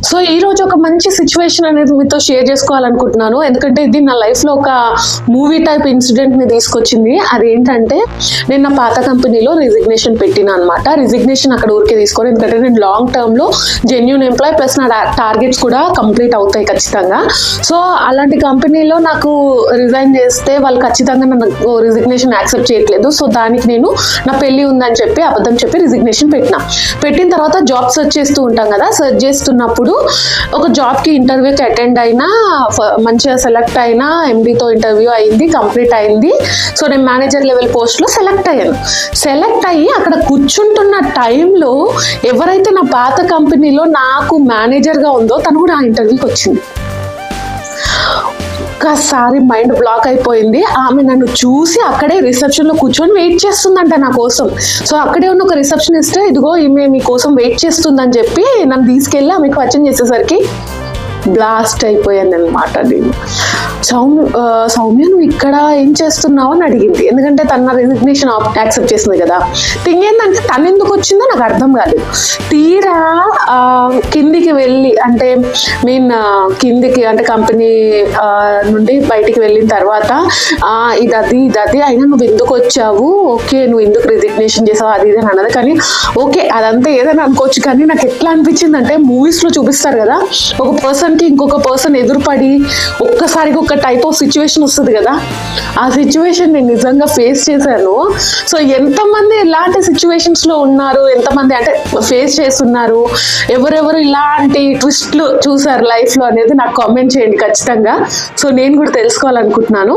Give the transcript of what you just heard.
So ఈ రోజు ఒక మంచి సిచ్యువేషన్ అనేది మీతో షేర్ చేసుకోవాలనుకుంటున్నాను. ఎందుకంటే ఇది నా లైఫ్లో ఒక మూవీ టైప్ ఇన్సిడెంట్ని తీసుకొచ్చింది. అదేంటంటే నేను నా పాత కంపెనీలో రిజిగ్నేషన్ పెట్టినా అనమాట. రిజిగ్నేషన్ అక్కడ ఊరికే తీసుకోవాలి, ఎందుకంటే నేను లాంగ్ టర్మ్లో జెన్యూన్ ఎంప్లాయ్ ప్లస్ నా టార్గెట్స్ కూడా కంప్లీట్ అవుతాయి ఖచ్చితంగా. సో అలాంటి కంపెనీలో నాకు రిజైన్ చేస్తే వాళ్ళు ఖచ్చితంగా నాకు రిజిగ్నేషన్ యాక్సెప్ట్ చేయట్లేదు. సో దానికి నేను నా పెళ్ళి ఉందని చెప్పి అబద్ధం చెప్పి రిజిగ్నేషన్ పెట్టిన తర్వాత జాబ్ సెర్చ్ చేస్తూ ఉంటాం కదా. సెర్చ్ చేస్తున్నప్పుడు ఒక జాబ్కి ఇంటర్వ్యూకి అటెండ్ అయినా, మంచిగా సెలెక్ట్ అయినా, ఎండీతో ఇంటర్వ్యూ అయింది, కంప్లీట్ అయింది. సో నేను మేనేజర్ లెవెల్ పోస్ట్లో సెలెక్ట్ అయ్యాను. సెలెక్ట్ అయ్యి అక్కడ కూర్చుంటున్న టైంలో ఎవరైతే నా పాత కంపెనీలో నాకు మేనేజర్గా ఉందో తను కూడా ఆ ఇంటర్వ్యూకి వచ్చింది. ఒక్కసారి మైండ్ బ్లాక్ అయిపోయింది. ఆమె నన్ను చూసి అక్కడే రిసెప్షన్లో కూర్చొని వెయిట్ చేస్తుందంట నా కోసం. సో అక్కడే ఉన్న ఒక రిసెప్షనిస్ట్, ఇదిగో ఈమె మీకోసం వెయిట్ చేస్తుందని చెప్పి నన్ను తీసుకెళ్ళి ఆమెకు పరిచయం చేసేసరికి బ్లాస్ట్ అయిపోయాను అనమాట. నేను సౌమ్య నువ్వు ఇక్కడ ఏం చేస్తున్నావు అని అడిగింది. ఎందుకంటే తన రిజిగ్నేషన్ యాక్సెప్ట్ చేసింది కదా. థింగ్ ఏంటంటే తను ఎందుకు వచ్చిందో నాకు అర్థం కాలేదు. తీరా కిందికి వెళ్ళి, అంటే కిందికి అంటే కంపెనీ నుండి బయటికి వెళ్ళిన తర్వాత ఇది అయినా నువ్వు ఎందుకు వచ్చావు, ఓకే నువ్వు ఎందుకు రిజిగ్నేషన్ చేసావు అది ఇది అని అన్నది. కానీ ఓకే అదంతా ఏదైనా అనుకోవచ్చు, కానీ నాకు ఎట్లా అనిపించింది అంటే మూవీస్లో చూపిస్తారు కదా, ఒక పర్సన్కి ఇంకొక పర్సన్ ఎదురుపడి ఒక్కసారిగా ఒక టైప్ ఆఫ్ సిచ్యువేషన్ వస్తుంది కదా, ఆ సిచ్యువేషన్ నేను నిజంగా ఫేస్ చేశాను. సో ఎంతమంది ఇలాంటి సిచ్యువేషన్స్లో ఉన్నారు, ఎంతమంది అంటే ఫేస్ చేస్తున్నారు, ఎవరెవరు ఇలాంటి ట్విస్ట్లు చూసారు లైఫ్లో అనేది నాకు కామెంట్ చేయండి ఖచ్చితంగా. సో నేను కూడా తెలుసుకోవాలనుకుంటున్నాను.